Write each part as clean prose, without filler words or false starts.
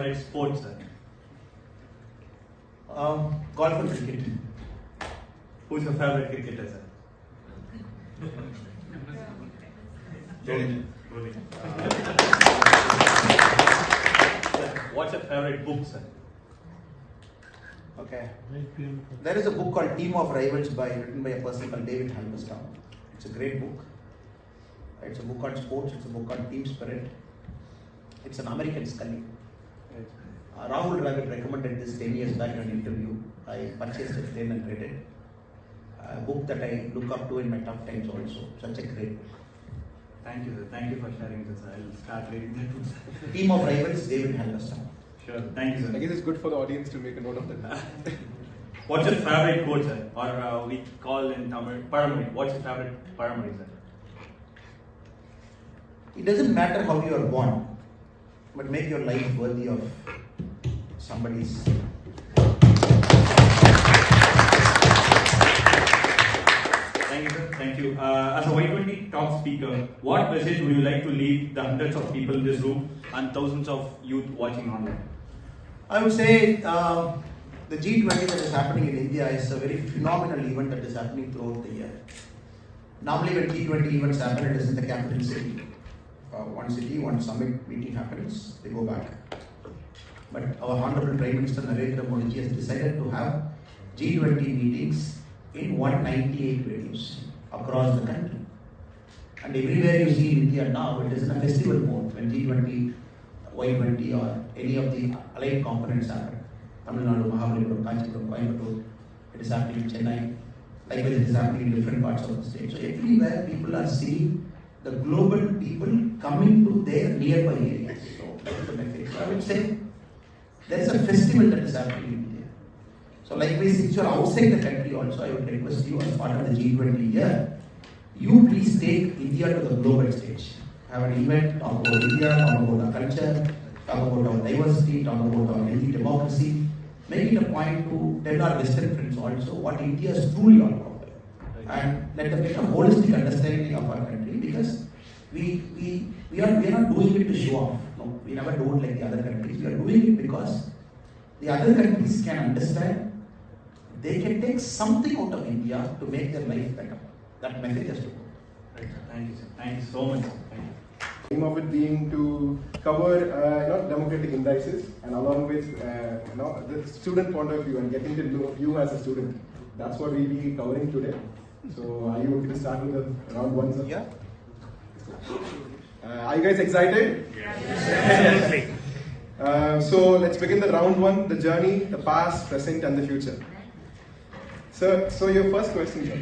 Favorite sports, sir? Golf and cricket. Who's your favorite cricketer, sir? Rohit. What's your favorite book, sir? Okay. There is a book called Team of Rivals written by a person called David Halberstam. It's a great book. It's a book on sports. It's a book on team spirit. It's an American study. Rahul Dravid recommended this 10 years back in an interview. I purchased it then and read it. A book that I look up to in my tough times also. Such a great book. Thank you, sir. Thank you for sharing this. I'll start reading that book. Team of Rivals, David Halberstam. Sure. Thank you, sir. I guess it's good for the audience to make a note of that. What's your favorite quote, sir? Or we call in Tamil, Paramari. What's your favorite Paramari, sir? It doesn't matter how you are born, but make your life worthy of somebody's. Thank you, sir. Thank you. As a Y20 talk speaker, what message would you like to leave the hundreds of people in this room and thousands of youth watching online? I would say the G20 that is happening in India is a very phenomenal event that is happening throughout the year. Normally when G20 events happen, it is in the capital city. One city, one summit meeting happens, they go back. But our Honorable Prime Minister Narendra Modi has decided to have G20 meetings in 198 venues across the country. And everywhere you see in India now, it is in a festival mode when G20, Y20 or any of the allied components happen. Tamil Nadu, Mahabalipuram, Kanchipuram, Coimbatore, it is happening in Chennai. Likewise, it is happening in different parts of the state. So everywhere people are seeing the global people coming to their nearby areas. So that is the message. So I would say there is a festival that is happening in India. So likewise, since you are outside the country also, I would request you as part of the G20 year, you please take India to the global stage. Have an event, talk about India, talk about our culture, talk about our diversity, talk about our healthy democracy. Make it a point to tell our Western friends also what India is truly all about. And let them get a holistic understanding of our country, because we are not doing it to show off. No, we never do it like the other countries. We are doing it because the other countries can understand they can take something out of India to make their life better. That message has to go. Right, sir. Thank you, sir. Thank you so much, sir. Thank you. Aim of it being to cover democratic indices and along with the student point of view and getting to know you as a student. That's what we'll be covering today. So are you okay to start with the round one, sir? Yeah. Are you guys excited? Yes. So let's begin the round one, the journey, the past, present and the future. So your first question, sir.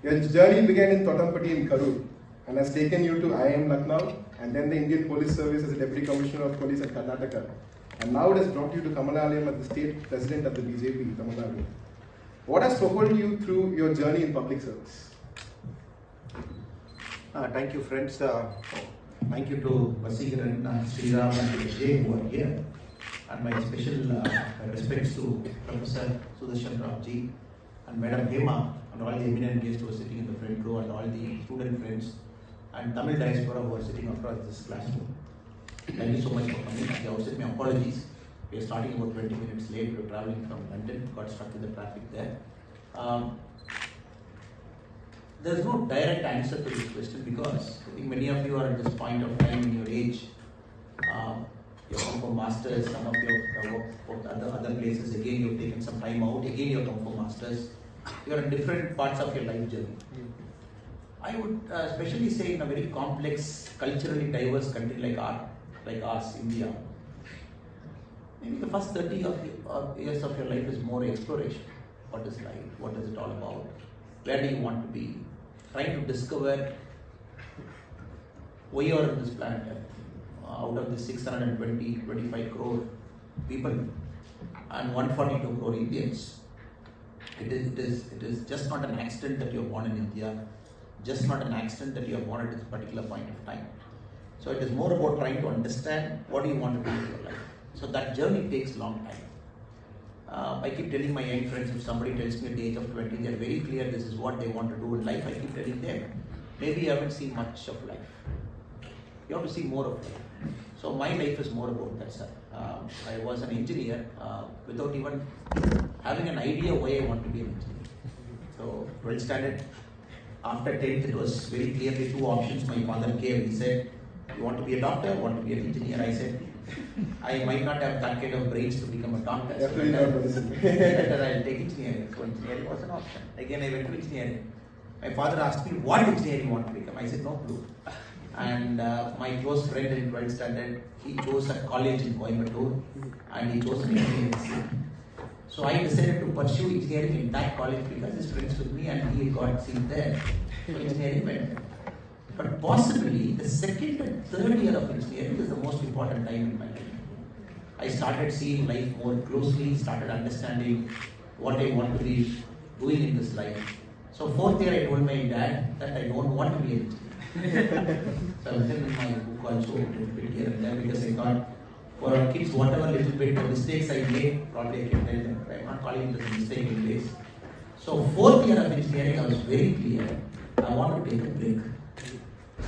Your journey began in Totampati in Karur and has taken you to IIM Lucknow and then the Indian Police Service as a Deputy Commissioner of Police at Karnataka. And now it has brought you to Kamalayam as the State President of the BJP, Tamil Nadu. What has propelled you through your journey in public service? Thank you, friends. Thank you to Vasigaran, Sriram and Jay who are here. And my special respects to Professor Sudarshan Ramji and Madam Hema and all the eminent guests who are sitting in the front row and all the student friends and Tamil diaspora who are sitting across this classroom. Thank you so much for coming. At the outset, my apologies. We are starting about 20 minutes late. We were traveling from London, got stuck in the traffic there. There is no direct answer to this question because I think many of you are at this point of time in your age. You have come for masters, some of you have worked other places. Again, you have taken some time out. Again, you have come for masters. You are in different parts of your life journey. I would especially say in a very complex, culturally diverse country like ours, India. Maybe the first 30 years of your life is more exploration. What is life? What is it all about? Where do you want to be? Trying to discover why you are on this planet Earth. Out of the 625 crore people and 142 crore Indians, it is just not an accident that you are born in India, just not an accident that you are born at this particular point of time. So it is more about trying to understand what do you want to do with your life. So that journey takes a long time. I keep telling my young friends, if somebody tells me at the age of 20, they are very clear this is what they want to do in life, I keep telling them, maybe you haven't seen much of life. You have to see more of life. So my life is more about that, sir. I was an engineer without even having an idea why I want to be an engineer. So 12th standard, after 10th, it was very clearly two options my father gave. He said, you want to be a doctor, want to be an engineer? I said, I might not have that kind of brains to become a doctor. So better I'll take engineering. So engineering was an option. Again, I went to engineering. My father asked me, what engineering you want to become? I said, no clue. And my close friend in 12th standard, he chose a college in Coimbatore and he chose an engineering seat. So I decided to pursue engineering in that college because his friends with me and he got seat there. So engineering went there. But possibly the second and third year of engineering is the most important time in my life. I started seeing life more closely, started understanding what I want to be doing in this life. So fourth year I told my dad that I don't want to be an engineer. So I was in my book also a little bit here and there because I thought for our kids whatever little bit of mistakes I made, probably I can tell them. I'm not calling it a mistake in place. So fourth year of engineering I was very clear. I want to take a break.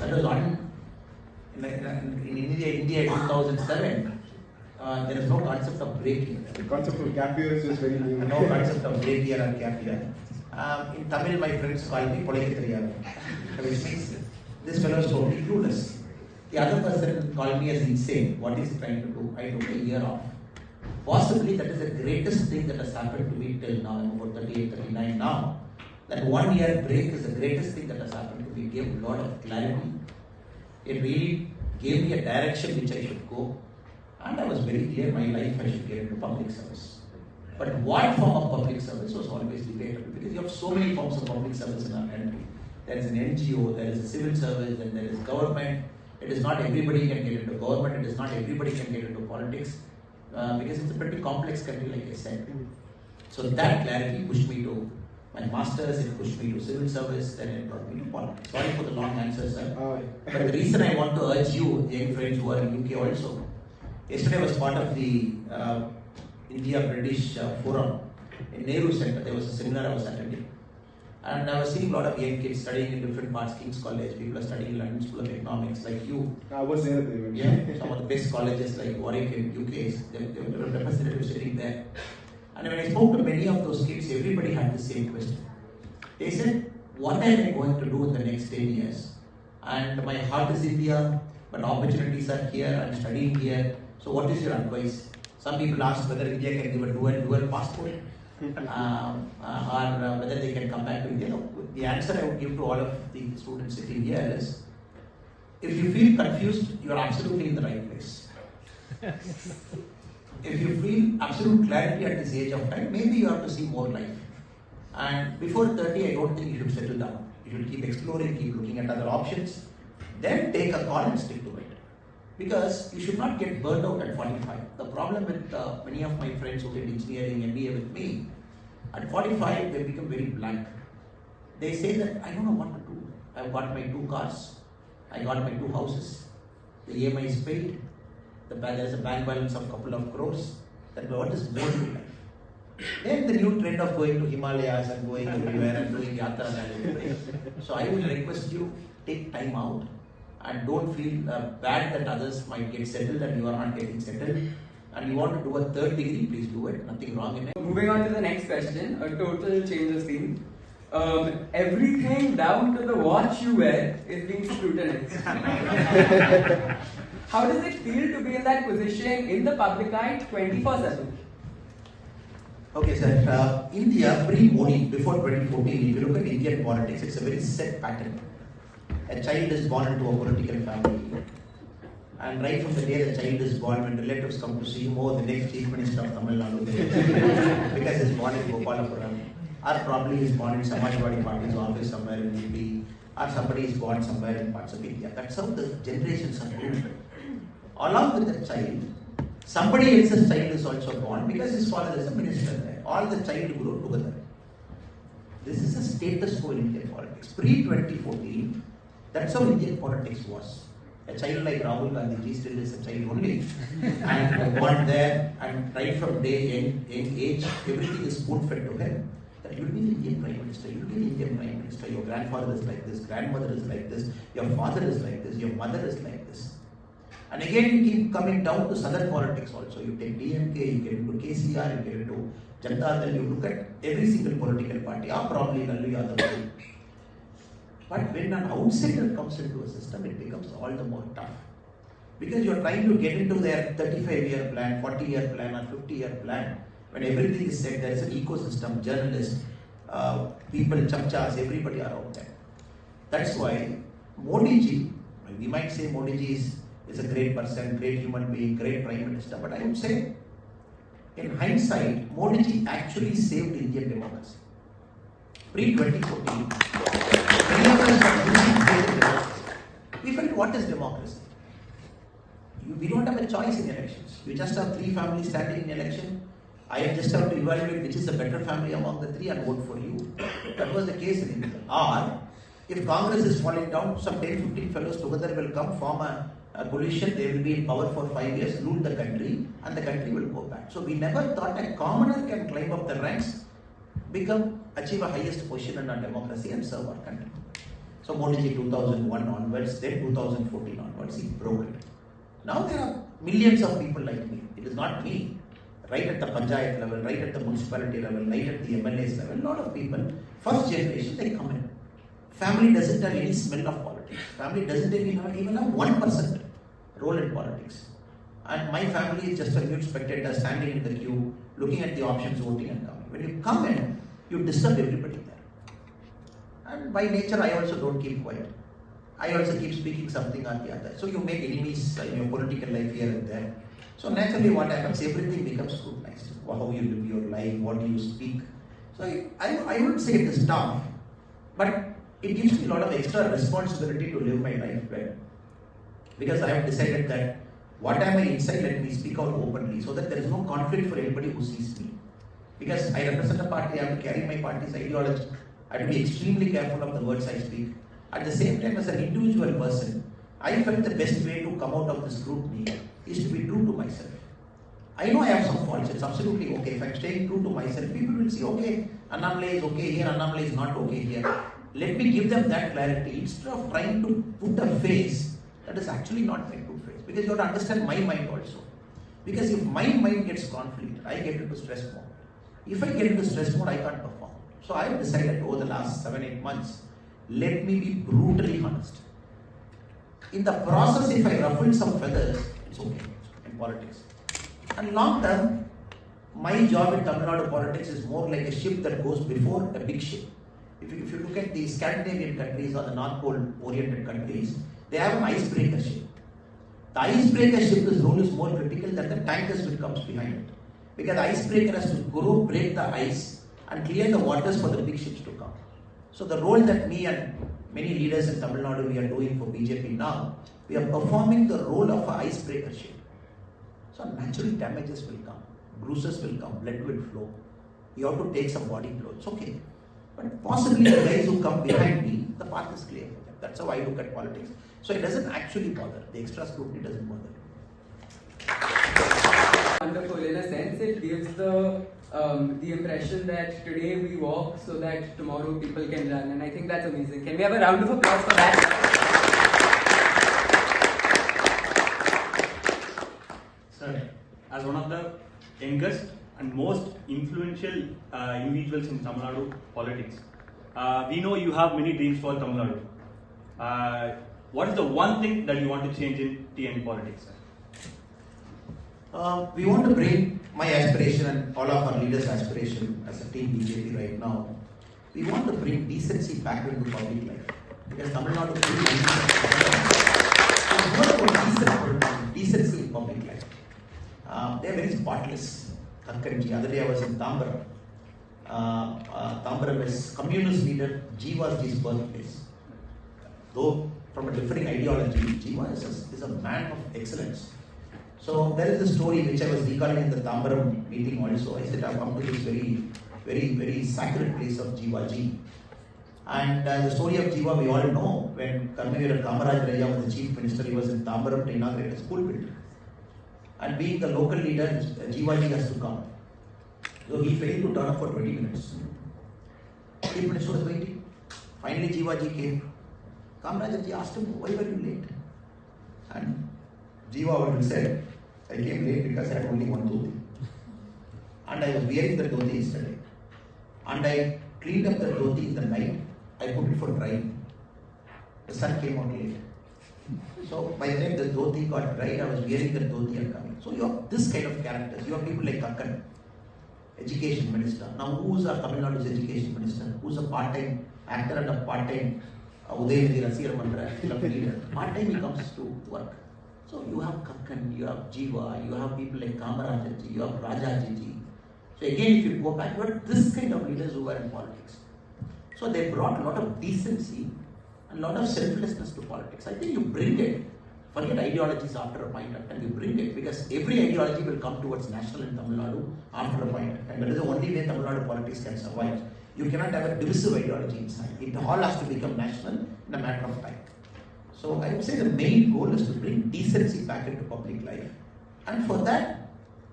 That was on in India 2007. There is no concept of break here. The concept of gap year is just very new. No concept of break year or gap year. In Tamil, my friends call me Polikathriya, which means this fellow is totally clueless. The other person called me as insane. What is he trying to do? I took a year off. Possibly that is the greatest thing that has happened to me till now. I'm about 38, 39 now. That 1 year break is the greatest thing that has happened to me. It gave a lot of clarity. It really gave me a direction which I should go. And I was very clear my life I should get into public service. But what form of public service was always debatable because you have so many forms of public service in our country. There is an NGO, there is a civil service, and there is government. It is not everybody can get into government, it is not everybody can get into politics because it's a pretty complex country like I said. So that clarity pushed me to my masters, it pushed me to civil service, then it brought me to politics. Sorry for the long answer, sir. But the reason I want to urge you, young friends who are in UK also, yesterday I was part of the India-British Forum in Nehru Center. There was a seminar I was attending. And I was seeing a lot of young kids studying in different parts, King's College, people are studying in London School of Economics like you. I was there. Yeah, some of the best colleges like Warwick in UK, there were representatives sitting there. And when I spoke to many of those kids, everybody had the same question. They said, what am I going to do in the next 10 years? And my heart is India, but opportunities are here, I'm studying here. So what is your advice? Some people ask whether India can give a dual passport or whether they can come back to India. No, the answer I would give to all of the students sitting here is, if you feel confused, you are absolutely in the right place. If you feel absolute clarity at this age of time, maybe you have to see more life. And before 30, I don't think you should settle down. You should keep exploring, keep looking at other options, then take a call and stick to it. Because you should not get burned out at 45. The problem with many of my friends who did engineering MBA with me, at 45 they become very blank. They say that I don't know what to do. I've got my 2 cars, I got my 2 houses, the EMI is paid, there's a bank balance of a couple of crores, then what is more to life? Then the new trend of going to Himalayas and going everywhere and doing yatra and everything. So I will request you, take time out and don't feel bad that others might get settled and you are not getting settled. And you want to do a 3rd degree, please do it, nothing wrong in it. Moving on to the next question, a total change of scene. Everything down to the watch you wear is being scrutinized. How does it feel to be in that position in the public eye 24/7? Okay, sir. India pre-Modi, before 2014, if you look at Indian politics, it's a very set pattern. A child is born into a political family, and right from the day the child is born, when relatives come to see him, oh, the next chief minister of Tamil Nadu, because he's born in Gopalapuram, or probably he's born in Samajwadi Party's office somewhere in UP, or somebody is born somewhere in parts of India. That's how the generations are built. Along with the child, somebody else's child is also born because his father is a minister there. All the child grow together. This is a status quo in Indian politics. Pre-2014, that's how Indian politics was. A child like Rahul Gandhi still is a child only, and born there, and right from young age, everything is spoon-fed to him. That you'll be the Indian Prime Minister, you'll be the Indian Prime Minister, your grandfather is like this, grandmother is like this, your father is like this, your mother is like this. And again, you keep coming down to southern politics also. You take DMK, you get into KCR, you get into Janata Dal, you look at every single political party, probably Lalu Yadav. But when an outsider comes into a system, it becomes all the more tough. Because you are trying to get into their 35-year plan, 40-year plan, or 50-year plan. When everything is said, there is an ecosystem, journalists, people, chamchas, everybody around them. That's why Modi ji, we might say Modi ji is a great person, great human being, great prime minister, but I would say, in hindsight, Modi ji actually saved Indian democracy. Pre-2014, we felt, what is democracy? We don't have a choice in elections. You just have three families standing in election. I just have to evaluate which is the better family among the three and vote for you. That was the case in India. Or, if Congress is falling down, some 10-15 fellows together will come, form a coalition, they will be in power for 5 years, rule the country, and the country will go back. So we never thought a commoner can climb up the ranks, achieve a highest position in our democracy and serve our country. So Modi ji 2001 onwards, then 2014 onwards, he broke it. Now there are millions of people like me. It is not me. Right at the panchayat level, right at the municipality level, right at the MLA's level, a lot of people, first generation, they come in. Family doesn't have any smell of politics. Family doesn't even have 1% role in politics. And my family is just a mute spectator standing in the queue, looking at the options, voting and coming. When you come in, you disturb everybody there. And by nature, I also don't keep quiet. I also keep speaking something or the other. So you make enemies in your political life here and there. So naturally what happens, everything becomes scrutinized. How you live your life, what do you speak. So I wouldn't say it is tough, but it gives me a lot of extra responsibility to live my life well. Because I have decided that what am I inside, let me speak out openly so that there is no conflict for anybody who sees me. Because I represent a party, I have to carry my party's ideology. I have to be extremely careful of the words I speak. At the same time, as an individual person, I felt the best way to come out of this scrutiny is to be true to myself. I know I have some faults, it's absolutely okay. If I'm staying true to myself, people will say, okay, Annamalai is okay here, Annamalai is not okay here. Let me give them that clarity instead of trying to put a face that is actually not my true face. Because you have to understand my mind also. Because if my mind gets conflict, I get into stress mode. If I get into stress mode, I can't perform. So I have decided over the last 7-8 months, let me be brutally honest. In the process, if I ruffle some feathers, it's okay in politics. And long term, my job in Tamil Nadu politics is more like a ship that goes before a big ship. If you look at the Scandinavian countries or the North Pole oriented countries, they have an icebreaker ship. The icebreaker ship's role is more critical than the tankers which comes behind it. Because the icebreaker has to go break the ice and clear the waters for the big ships to come. So the role that me and many leaders in Tamil Nadu we are doing for BJP now, we are performing the role of an icebreaker ship. So natural damages will come, bruises will come, blood will flow. You have to take some body blows. It's okay. But possibly the guys who come behind me, the path is clear for them. That's how I look at politics. So it doesn't actually bother. The extra scrutiny doesn't bother. Wonderful. In a sense, it gives the impression that today we walk so that tomorrow people can run, and I think that's amazing. Can we have a round of applause for that? Sir, as one of the youngest and most influential individuals in Tamil Nadu politics, we know you have many dreams for Tamil Nadu. What is the one thing that you want to change in TN politics, sir? We want to bring my aspiration and all of our leaders' aspiration as a team BJP right now. We want to bring decency back into public life. Because Tamil Nadu is decency in public life. They are very spotless. The other day I was in Tambaram. Tambaram is communist leader Jiva's birthplace. Though from a differing ideology, Jiva is a man of excellence. So there is a story which I was recalling in the Tambaram meeting also. I said I've come to this very sacred place of Jiva Ji. And the story of Jiva we all know. When Karmavira Kamaraj Raya was the chief minister, he was in Tambaram to inaugurate a school building. And being the local leader, Jiva Ji has to come. So he failed to turn up for 20 minutes. 8 minutes was waiting. Finally Jiva Ji came. Kamaraj Ji asked him, why were you late? And Jiva would said, I came late because I had only one dhoti. And I was wearing the dhoti yesterday. And I cleaned up the dhoti in the night. I put it for drying. The sun came out late. So by the time the dhoti got dried, I was wearing the dhoti and coming. So you have this kind of characters. You have people like Kakkan, education minister. Now who's our Tamil Nadu's education minister? Who's a part-time actor and a part-time Udayanithi Rasiyar Mandra club leader? Part-time he comes to work. So you have Kakkan, you have Jiva, you have people like Kamarajaji, you have Rajaji. So again, if you go back, you have this kind of leaders who were in politics. So they brought a lot of decency and a lot of selflessness to politics. I think you bring it. Forget ideologies after a point of time, you bring it, because every ideology will come towards national in Tamil Nadu after a point of time. That is the only way Tamil Nadu politics can survive. You cannot have a divisive ideology inside. It all has to become national in a matter of time. So I would say the main goal is to bring decency back into public life. And for that,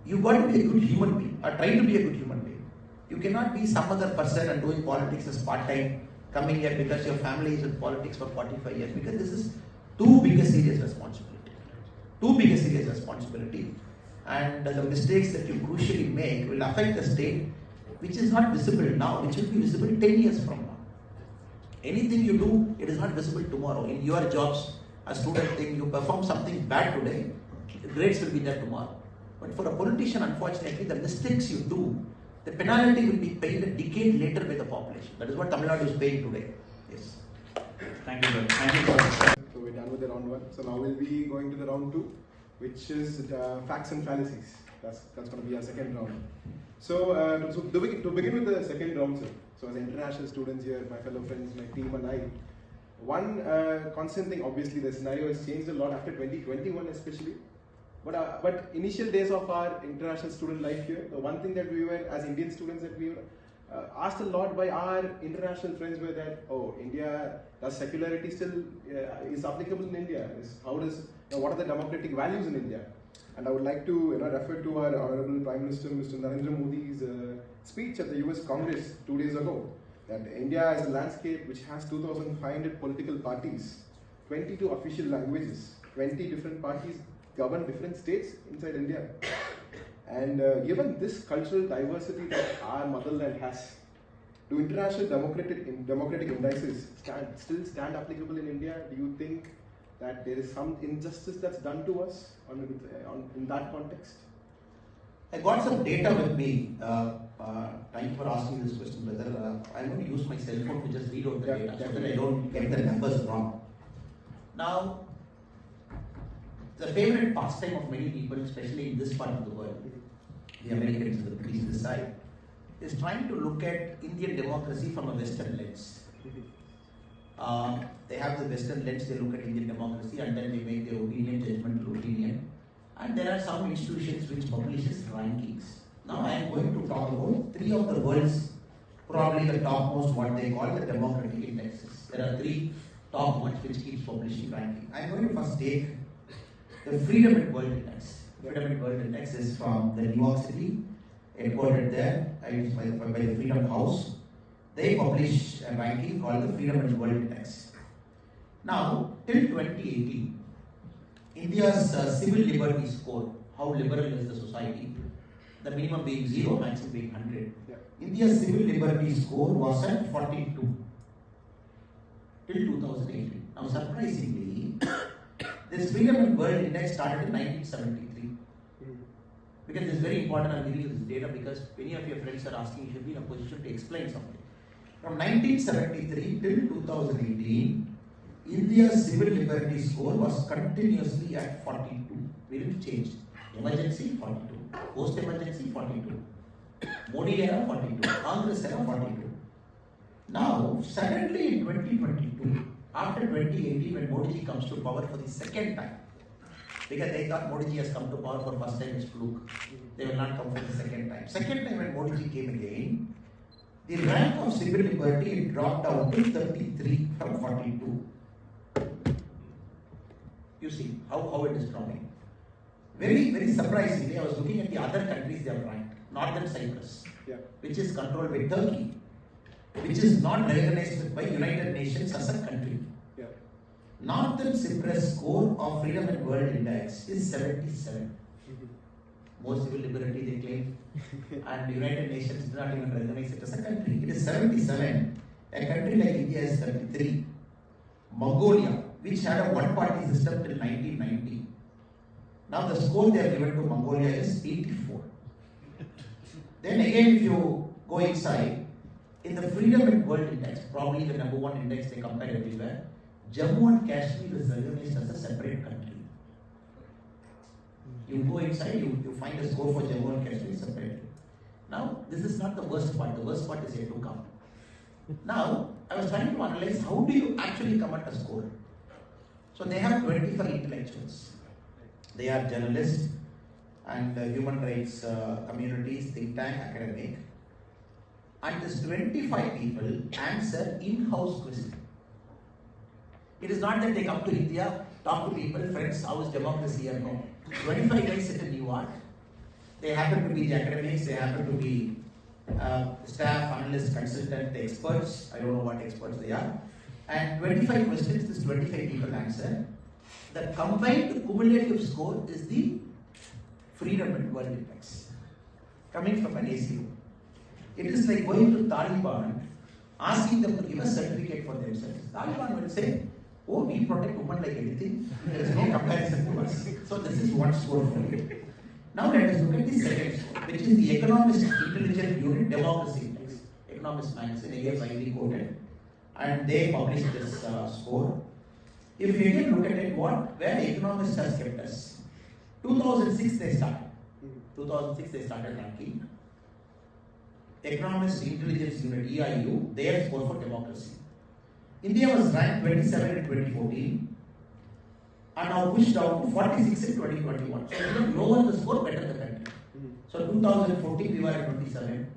you got to be a good human being, or try to be a good human being. You cannot be some other person and doing politics as part-time, coming here because your family is in politics for 45 years, because this is too big a serious responsibility. Too big a serious responsibility. And the mistakes that you crucially make will affect the state, which is not visible now, which will be visible 10 years from now. Anything you do, it is not visible tomorrow. In your jobs, a student thing, you perform something bad today, the grades will be there tomorrow. But for a politician, unfortunately, the mistakes you do, the penalty will be paid a decade later by the population. That is what Tamil Nadu is paying today. Yes. Thank you, sir. Thank you, sir. So we're done with the round one. So now we'll be going to the round two, which is facts and fallacies. That's going to be our second round. So, to begin with the second round, sir. So as international students here, my fellow friends, my team and I, one constant thing, obviously the scenario has changed a lot after 2021 especially. But initial days of our international student life here, the one thing that we were, as Indian students, that we were asked a lot by our international friends were that, oh, India, does secularity still is applicable in India? What are the democratic values in India? And I would like to refer to our Honorable Prime Minister, Mr. Narendra Modi's speech at the US Congress 2 days ago, that India is a landscape which has 2,500 political parties, 22 official languages, 20 different parties govern different states inside India. And given this cultural diversity that our motherland has, do international democratic indices still stand applicable in India? Do you think that there is some injustice that's done to us in that context? I got some data with me. Thank you for asking this question, brother. I'm going to use my cell phone to just read out the data so that I don't get the numbers wrong. Now, the favorite pastime of many people, especially in this part of the world, the Americans and the British this side, is trying to look at Indian democracy from a Western lens. They have the Western lens, they look at Indian democracy and then they make their opinion, judgmental opinion. And there are some institutions which publishes rankings. Now I am going to talk about three of the world's, probably the topmost, what they call the democratic indexes. There are three top ones which keeps publishing ranking. I am going to first take the Freedom and World Index. Freedom and World Index is from the New York City, headquartered there by the Freedom House. They publish a ranking called the Freedom and World Index. Now, till 2018, India's civil liberty score, how liberal is the society, the minimum being 0, maximum being 100. Yeah. India's civil liberty score was at 42 till 2018. Now, surprisingly, this Freedom and World Index started in 1973. Because it's very important, I'm giving you this data because many of your friends are asking, you should be in a position to explain something. From 1973 till 2018, India's civil liberty score was continuously at 42. We didn't change. Emergency 42, post-emergency 42, Modi era 42, Congress era 42. Now, suddenly in 2022, after 2018, when Modi ji comes to power for the second time, because they thought Modi ji has come to power for first time, it's fluke. They will not come for the second time. Second time when Modi ji came again, the rank of civil liberty dropped down to 33 from 42. You see how it is dropping. Very, very surprisingly, I was looking at the other countries they have ranked. Northern Cyprus, which is controlled by Turkey, which is not recognized by United Nations as a country. Northern Cyprus score of Freedom and World Index is 77. More civil liberty they claim, and the United Nations do not even recognize it as a country. It is 77. A country like India is 33. Mongolia, which had a one-party system till 1990. Now the score they have given to Mongolia is 84. Then again, if you go inside, in the Freedom and World Index, probably the number one index they compare everywhere, Jammu and Kashmir is recognized as a separate country. You go inside, you find a score for Jammu and Kashmir separately. Now, this is not the worst part. The worst part is yet to come. Now, I was trying to analyze how do you actually come at a score. So they have 25 intellectuals. They are journalists and human rights communities, think tank, academic. And these 25 people answer in-house questions. It is not that they come to India, talk to people, friends, how is democracy here? No. 25 guys sit in New York. They happen to be the academics, they happen to be staff, analysts, consultants, experts. I don't know what experts they are. And 25 questions, this 25 people answer. The combined cumulative score is the Freedom and World Index, coming from an ACO. It is like going to Taliban, asking them to give a certificate for themselves. Taliban will say, oh, we protect women like anything. There is no comparison to us. So this is one score for you. Now let us look at the second score, which is the Economist Intelligence Unit Democracy Index. Economist magazine, again widely quoted. And they published this score. If you again look at it, where Economist has kept us. 2006 they started. 2006 they started ranking. Economist Intelligence Unit, EIU, their score for democracy. India was ranked 27 in 2014 and now pushed down to 46 in 2021. So even lower the score, better the country. So 2014 we were at 27.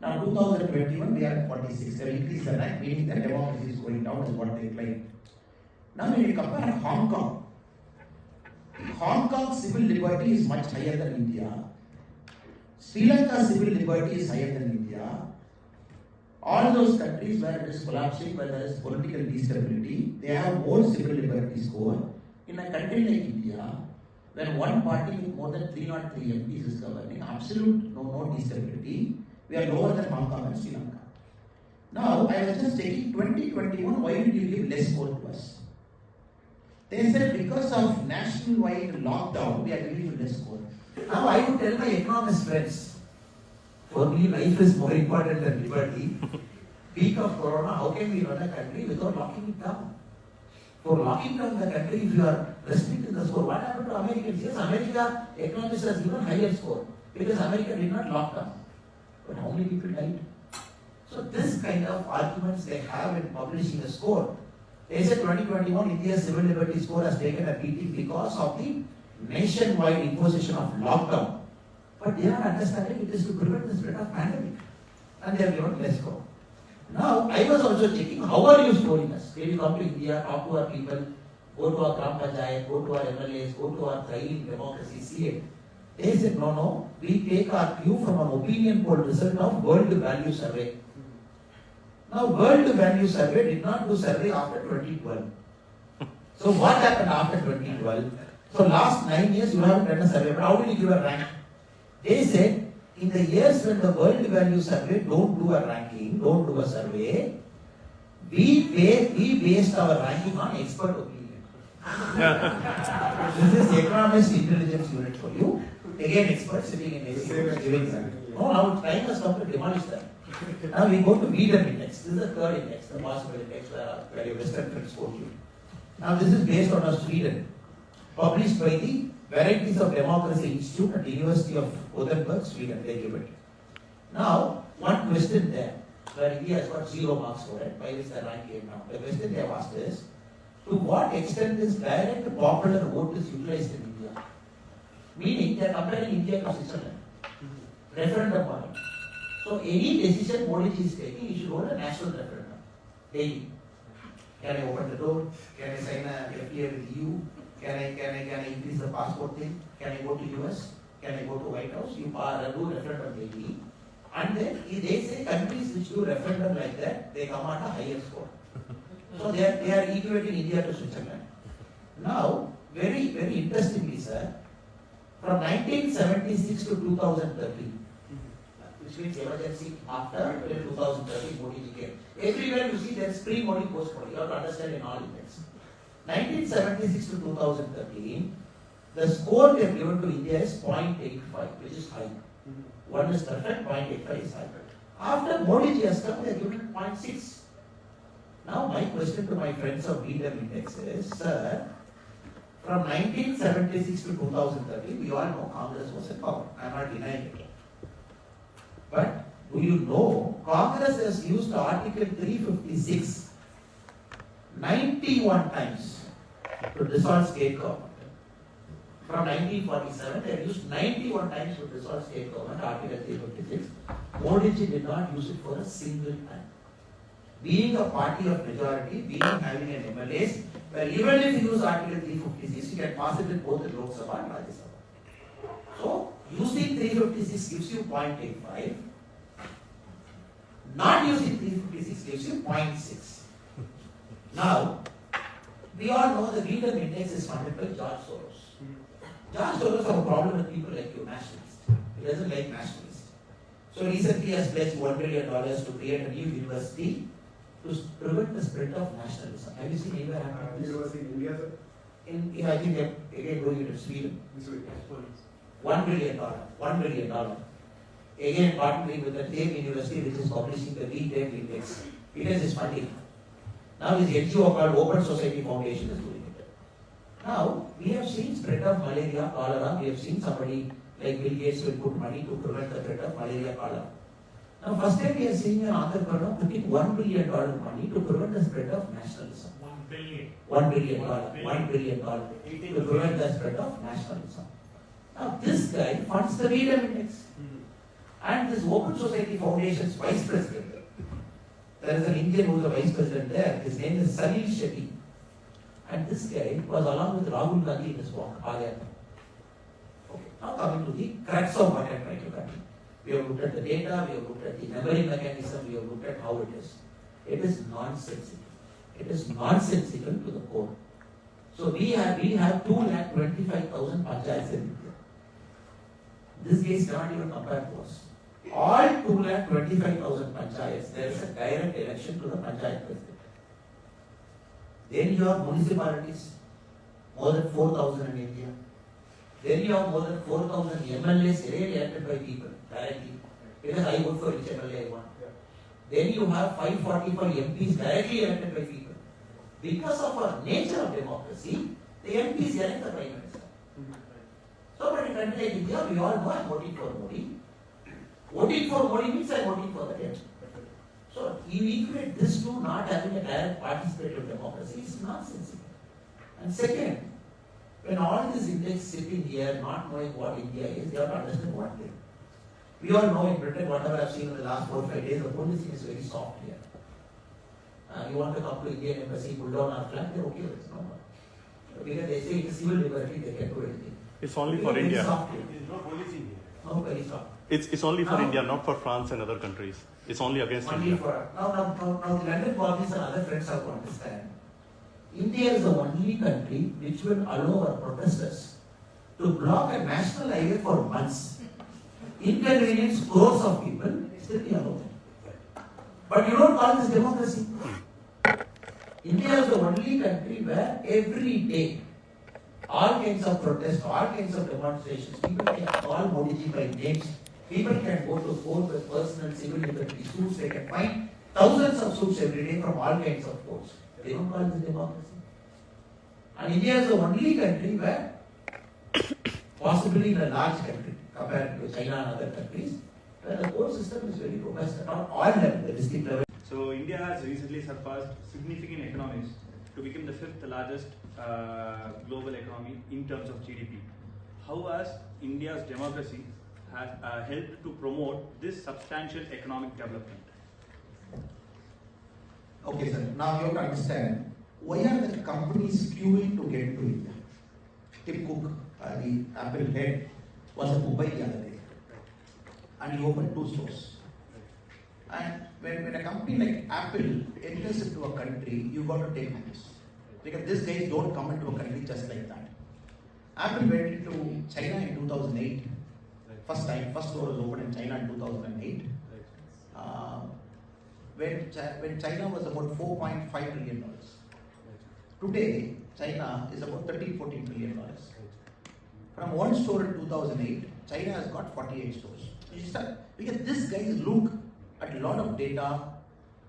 Now 2021 we are at 46. They increased the rank, meaning that democracy is going down is what they claim. Now when you compare Hong Kong, Hong Kong's civil liberty is much higher than India. Sri Lanka's civil liberty is higher than India. All those countries where it is collapsing, where there is political instability, they have more civil liberty score. In a country like India, when one party with more than 303 MPs is governing, absolute no instability, we are lower than Hong Kong and Sri Lanka. Now, I was just taking 2021, why did you give less score to us? They said because of nationwide lockdown, we are giving you less score. Now, I would tell my economist friends, for me, life is more important than liberty. Peak of Corona, how can we run a country without locking it down? For locking down the country, if you are restricting the score, what happened to Americans? Yes, America, economists has given higher score because America did not lock down. But how many people died? So this kind of arguments they have in publishing a score. They said 2021 India's civil liberty score has taken a beating because of the nationwide imposition of lockdown. But they are understanding it is to prevent the spread of pandemic. And they have given less score. Now, I was also checking, how are you scoring us? When you come to India, talk to our people, go to our Gram Panchayat, go to our MLAs, go to our thriving democracy, see it. They said, no, we take our cue from an opinion poll result of World Value Survey. Now, World Value Survey did not do survey after 2012. So, what happened after 2012? So, last 9 years you haven't done a survey, but how did you give a rank? They said, in the years when the World Value Survey don't do a ranking, don't do a survey, we based our ranking on expert opinion. This is Economist Intelligence Unit for you. Again, experts sitting in ACO giving ranking. No, now time has come to demolish that. Now we go to Freedom Index. This is the third index, the possible index where your Western friends quote you. Now this is based on Sweden, published by the Varieties of Democracy Institute at the University of Gothenburg, Sweden. They give it. Now, one question there, where India has got 0 marks for it, by which the rank came down. The question they have asked is, to what extent is direct popular vote is utilized in India? Meaning, they are comparing India to Switzerland. Referendum on it. So, any decision Modi is taking, he should hold a national referendum. Daily. Can I open the door? Can I sign a FTA with EU? Can I increase the passport thing? Can I go to US? Can I go to White House? You do referendum daily. And then they say countries which do referendum like that, they come at a higher score. So they are equating India to Switzerland. Now, very, very interestingly, sir, from 1976 to 2013, which means emergency after 2013, Modi ji came. Everywhere you see there's pre-Modi, post-Modi. You have to understand in all events. 1976 to 2013, the score they have given to India is 0.85, which is high. One is perfect, 0.85 is high. After Modi ji has come, they have given 0.6. Now my question to my friends of freedom index is, sir, from 1976 to 2013, we all know Congress was in power. I am not denying it. But do you know Congress has used Article 356 91 times to dissolve state government. From 1947, they have used 91 times to dissolve state government, Article 356. Modi ji did not use it for a single time. Being a party of majority, being having an MLAs, well, even if you use Article 356, you can pass it in both the Lok Sabha and Rajya Sabha. So, using 356 gives you 0.85. Not using 356 gives you 0.6. Now, we all know the freedom index is funded by George Soros. George Soros has a problem with people like you, nationalists. He doesn't like nationalists. So recently he has pledged $1 billion to create a new university to prevent the spread of nationalism. Have you seen anywhere happening? University in India, sir? I think they're again doing it in Sweden. $1 billion. $1 billion. Again, partnering with the same university which is publishing the V10 index. It has its funding. Now this NGO called Open Society Foundation is doing it. Now, we have seen spread of malaria, cholera. We have seen somebody like Bill Gates will put money to prevent the spread of malaria, cholera. Now, first time we are seeing an entrepreneur putting $1 billion money to prevent the spread of nationalism. $1 billion. $1 billion. $1 billion to prevent the spread of nationalism. Now, this guy funds the freedom index. And this Open Society Foundation's vice president, there is an Indian who is a vice president there, his name is Salil Shetty. And this guy was along with Rahul Gandhi in his walk, Padyata. Okay, now coming to the crux of what I am trying to convey. We have looked at the data, we have looked at the memory mechanism, we have looked at how it is. It is nonsensical. It is nonsensical to the core. So we have 225,000 panchayats in India. This case cannot even compare to us. All 225,000 panchayats, there is a direct election to the panchayat president. Then you have municipalities, more than 4,000 in India. Then you have more than 4,000 MLAs really elected by people directly. Because I vote for each MLA I want. Then you have 545 MPs directly elected by people. Because of our nature of democracy, the MPs elect the Prime Minister. So, but in country like India, we all know I am voting for Modi. Voting for Modi means I am voting for the dead. So, you equate this to not having a direct participative democracy is nonsensical. And second, when all these index sitting here not knowing what India is, they have to understand one thing. We all know in Britain, whatever I have seen in the last 4 or 5 days, the policing is very soft here. You want to come to Indian embassy, pull down our flag, they're okay with it. No. Because they say it's civil liberty, they can do anything. It's only for India. There is no policing here. No, very soft. It's only for India, not for France and other countries. It's only against Only India. for now, the London bodies and other friends have to understand. India is the only country which will allow our protesters to block a national highway for months, inconvenience crores of people, still we allow them. But you don't call this democracy. India is the only country where every day, all kinds of protests, all kinds of demonstrations, people can call Modi ji by names, people can go to court with personal civil liberty suits, they can find thousands of suits every day from all kinds of courts. They don't call this democracy. And India is the only country where, possibly in a large country, compared to China and other countries, where the court system is very robust at all levels, the district level. So India has recently surpassed significant economies to become the 5th largest global economy in terms of GDP. How has India's democracy has helped to promote this substantial economic development? Okay, sir. Now you have to understand, why are the companies queuing to get into India? Tim Cook, the Apple head, was in Mumbai the other day, and he opened 2 stores. And when a company like Apple enters into a country, you got to take notice. Because these guys don't come into a country just like that. Apple went into China in 2008. First time, first store was opened in China in 2008. When China was about $4.5 trillion. Today, China is about $13-14 trillion. From one store in 2008, China has got 48 stores. Because these guys look at a lot of data,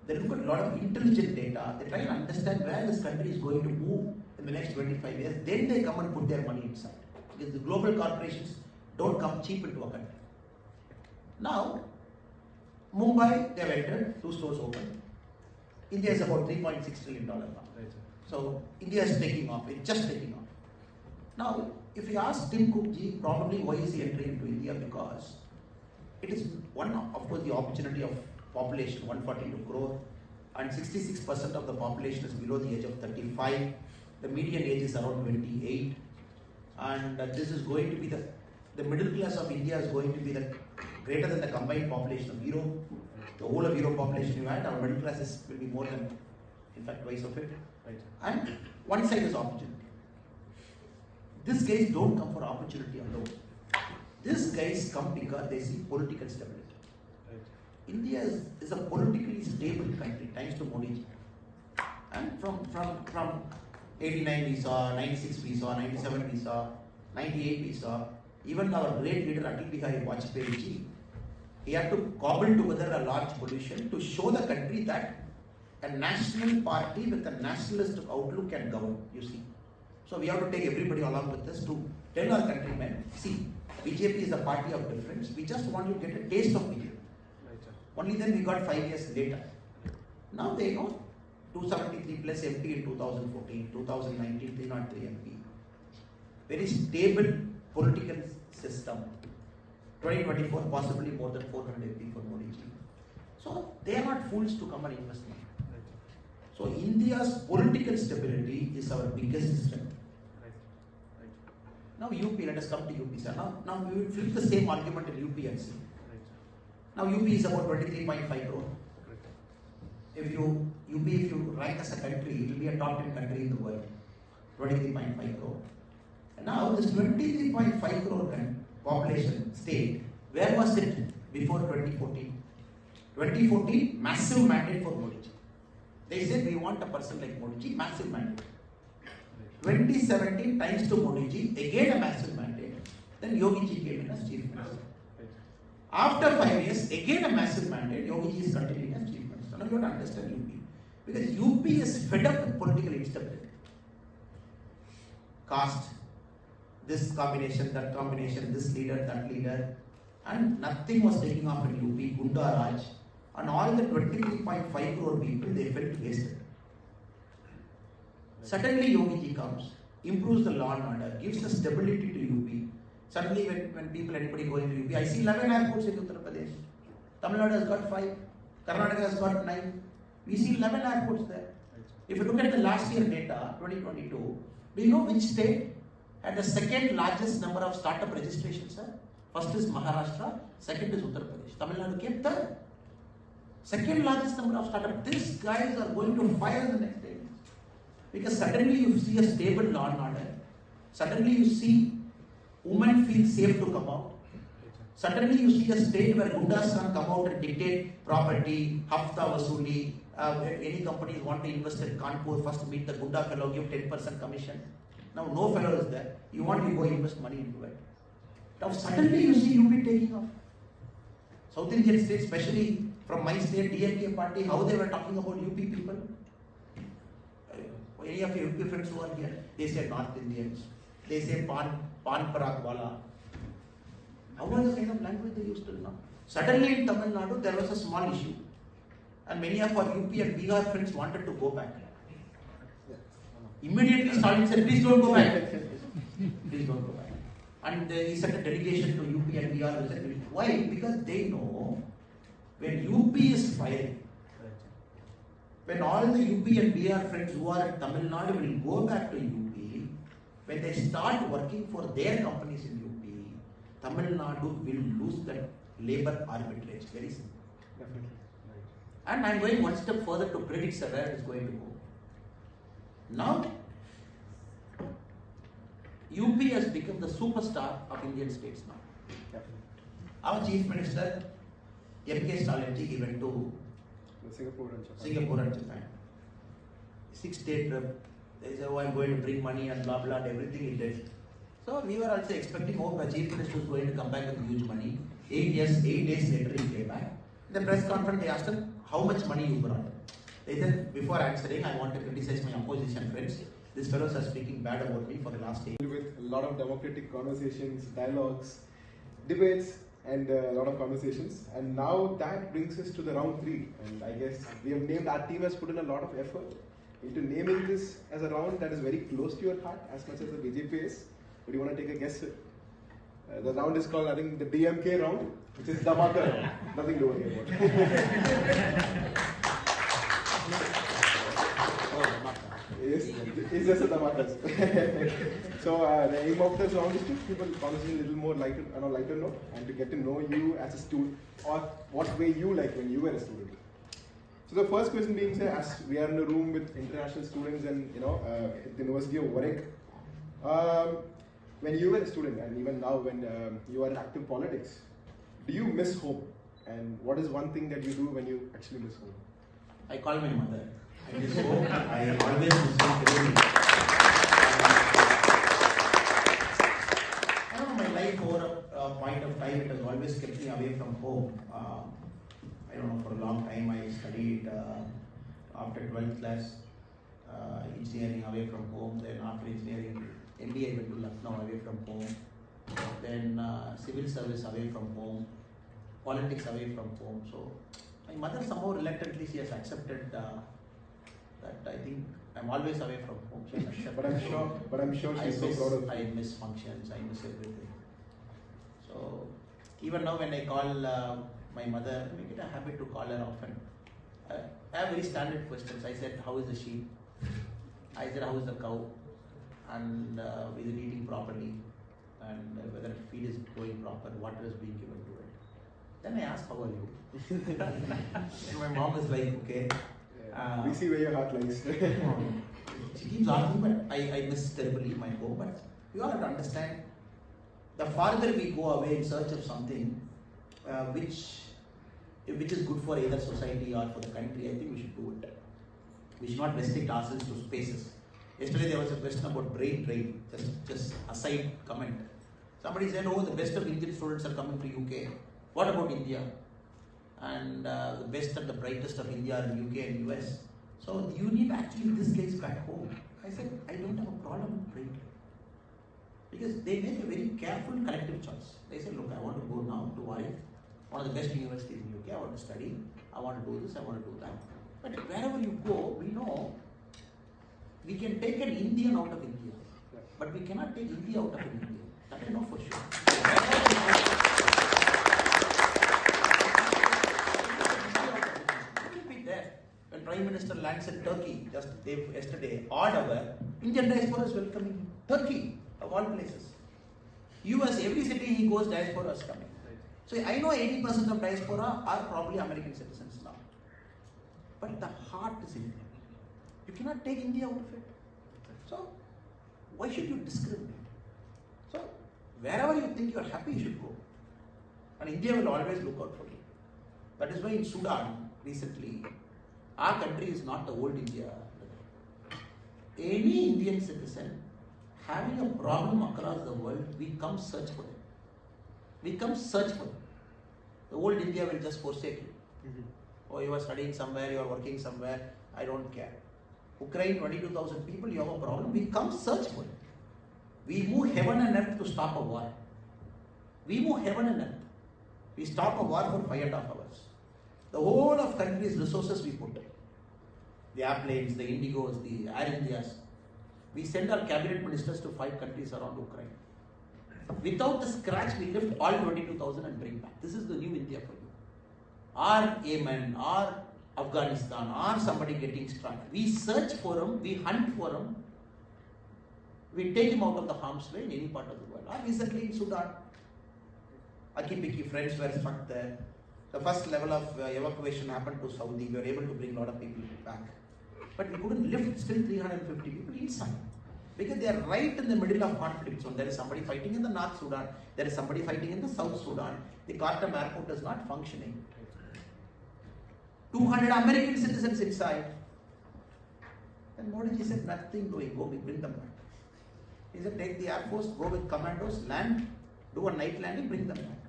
they look at a lot of intelligent data, they try to understand where this country is going to move in the next 25 years, then they come and put their money inside. Because the global corporations don't come cheap into a country. Now, Mumbai, they have entered, 2 stores open. India is about $3.6 trillion now. So, India is taking off, it's just taking off. Now, if you ask Tim Cook ji, probably why is he entering into India? Because it is one, of course, the opportunity of population, 142 crore, and 66% of the population is below the age of 35. The median age is around 28, and this is going to be the middle class of India is going to be greater than the combined population of Europe. The whole of Europe population you had, our middle classes will be more than, in fact, twice of it. And one side is opportunity. These guys don't come for opportunity alone. These guys come because they see political stability. India is a politically stable country, thanks to Modi ji. And from 89 we saw, 96 we saw, 97 we saw, 98 we saw, even our great leader Atal Bihari Vajpayee ji, he had to cobble together a large coalition to show the country that a national party with a nationalist outlook can govern, you see. So we have to take everybody along with us to tell our countrymen, see, BJP is a party of difference, we just want to get a taste of BJP. Only then we got 5 years later. Now they know 273 plus MP in 2014, 2019 303 MP. Very stable political system. 2024 possibly more than 400 MP for Modi ji. So they are not fools to come and invest money. So India's political stability is our biggest strength. Now UP, let us come to UP, sir. Now we will flip the same argument in UP and see. Now UP is about 23.5 crore. If you rank as a country, it will be a top 10 country in the world. 23.5 crore. And now this 23.5 crore population state, where was it before 2014? 2014, massive mandate for Modi ji. They said we want a person like Modi ji, massive mandate. 2017, thanks to Modi ji, again a massive mandate. Then Yogi ji came in as chief minister. After 5 years, again a massive mandate, Yogi ji is continuing as chief minister. Now you have to understand UP. Because UP is fed up with political instability. Caste, this combination, that combination, this leader, that leader. And nothing was taking off in UP, Gunda Raj. And all the 23.5 crore people, they felt wasted. Suddenly Yogi ji comes, improves the law and order, gives the stability to UP. Suddenly when people, anybody going to UP, I see 11 airports in Uttar Pradesh. Tamil Nadu has got 5, Karnataka has got 9. We see 11 airports there. If you look at the last year data, 2022, do you know which state had the second largest number of startup registrations, sir? First is Maharashtra, second is Uttar Pradesh. Tamil Nadu came third. Second largest number of startups. These guys are going to fire the next day. Because suddenly you see a stable law and order. Suddenly you see women feel safe to come out. Suddenly you see a state where Gundas can come out and dictate property, hafta vasuli. Any companies want to invest in Kanpur, first meet the Gunda fellow, give 10% commission. Now no fellow is there. You want to go invest money into it. Now suddenly you see UP taking off. South Indian states, especially from my state, DMK party, how they were talking about UP people. Any of your UP friends who are here, they say North Indians. They say Pan Parak Wala. How was the kind of language they used till now? Suddenly in Tamil Nadu, there was a small issue. And many of our UP and Bihar friends wanted to go back. Immediately Stalin said, please don't go back. Please don't go back. And he sent a delegation to UP and Bihar. Why? Because they know when UP is firing, when all the UP and Bihar friends who are in Tamil Nadu will go back to UP, when they start working for their companies in UP, Tamil Nadu will lose that labor arbitrage. Very simple. Definitely. And I am going one step further to predict where it is going to go. Now, UP has become the superstar of Indian states now. Our Chief Minister, M.K. Stalin, he went to Singapore and Japan. 6-day trip. They said, oh, I'm going to bring money and blah blah, and everything he did. So we were also expecting, oh, the Chief Minister was going to come back with huge money. 8 days later he came back. In the press conference, they asked him, how much money you brought? They said, before answering, I want to criticize my opposition friends. These fellows are speaking bad about me for the last 8 years. With a lot of democratic conversations, dialogues, debates, and a lot of conversations. And now that brings us to the round 3. And I guess we have named, our team has put in a lot of effort into naming this as a round that is very close to your heart as much as the BJP is. But you want to take a guess? The round is called, I think, the DMK round, which is Dhamaka round. Nothing to worry about. Yes, it's just a Dhamaka. So the aim of this round is to keep a conversation a little more lighter note, and to get to know you as a student, or what way you like when you were a student. So the first question being, say, as we are in a room with international students and at the University of Warwick, when you were a student and even now when you are in active politics, do you miss home? And what is one thing that you do when you actually miss home? I call my mother. I miss home. I always miss home. I don't know, my life over a point of time, it has always kept me away from home. I don't know, for a long time I studied after 12th class engineering away from home. Then after engineering, MBA I went to Lucknow away from home. Then civil service away from home. Politics away from home. So my mother somehow reluctantly she has accepted that I think I'm always away from home. But I'm sure she's so proud of you. I miss functions. I miss everything. So even now when I call my mother, make it a habit to call her often. I have very standard questions. I said, how is the sheep? I said, how is the cow? And is it eating properly? And whether feed is going proper, water is being given to it. Then I ask, how are you? And my mom is like, okay. We see where your heart lies. She keeps asking, but I miss terribly my home. But you all have to understand, the farther we go away in search of something which is good for either society or for the country, I think we should do it. We should not restrict ourselves to spaces. Yesterday there was a question about brain drain, just aside comment. Somebody said, oh, the best of Indian students are coming to UK. What about India? And the best and the brightest of India are in UK and US. So you need actually these guys back home. I said, I don't have a problem with brain drain. Because they make a very careful collective choice. They say, look, I want to go now to Warwick, one of the best universities in UK, I want to study, I want to do this, I want to do that. But wherever you go, we know we can take an Indian out of India, but we cannot take India out of India. That I know for sure. It will be there. When Prime Minister lands in Turkey just yesterday, odd hour, Indian diaspora is welcoming Turkey of all places. US, every city he goes, diaspora is coming. So I know 80% of diaspora are probably American citizens now. But the heart is Indian. You cannot take India out of it. So why should you discriminate? So wherever you think you are happy, you should go. And India will always look out for you. That is why in Sudan recently, our country is not the old India. Any Indian citizen having a problem across the world, we come search for them. We come search for them. The old India will just forsake you. Oh, you are studying somewhere, you are working somewhere, I don't care. Ukraine, 22,000 people, you have a problem, we come search for it. We move heaven and earth to stop a war. We move heaven and earth. We stop a war for 5.5 hours. The whole of country's resources we put. The airplanes, the Indigos, the Air Indias. We send our cabinet ministers to 5 countries around Ukraine. Without the scratch, we lift all 22,000 and bring back. This is the new India for you. Or Yemen, or Afghanistan, or somebody getting struck. We search for them, we hunt for them, we take him out of the harm's way in any part of the world. Or recently in Sudan, Aki-Piki friends were struck there. The first level of evacuation happened to Saudi. We were able to bring a lot of people back. But we couldn't lift still 350 people inside. Because they are right in the middle of conflict zone. There is somebody fighting in the North Sudan, there is somebody fighting in the South Sudan. The Khartoum airport is not functioning. 200 American citizens inside. And Modi said, nothing doing, go, we bring them back. He said, take the Air Force, go with commandos, land, do a night landing, bring them back.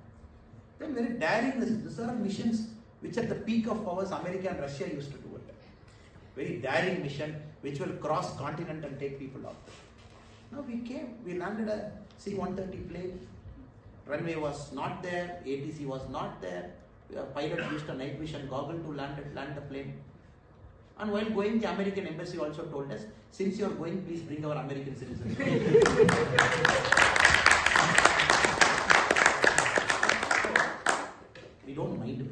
Then very daring, these are missions which at the peak of powers, America and Russia used to do it. Very daring mission which will cross continent and take people out. Now we came, we landed a C-130 plane. Runway was not there, ATC was not there. The pilot used a night vision goggle to land the plane. And while going, the American embassy also told us, since you are going, please bring our American citizens. We don't mind it.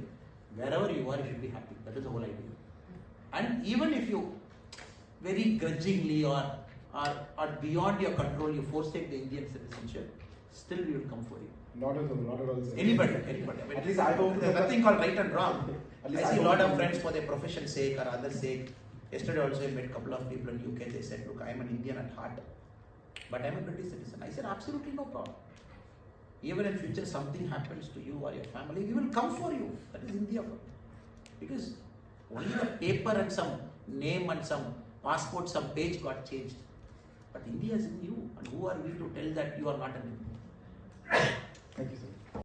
Wherever you are, you should be happy. That is the whole idea. And even if you very grudgingly or beyond your control, you forsake the Indian citizenship, still we will come for you. Not at all. Sir. Anybody. At least I hope there's nothing called right and wrong. I see a lot of hope friends for their profession's sake or other sake. Yesterday also I met a couple of people in UK. They said, look, I am an Indian at heart, but I am a British citizen. I said, absolutely no problem. Even in future something happens to you or your family, we will come for you. That is India for you. Because only the paper and some name and some passport, some page got changed. But India is in you. And who are we to tell that you are not an Indian? Thank you, sir.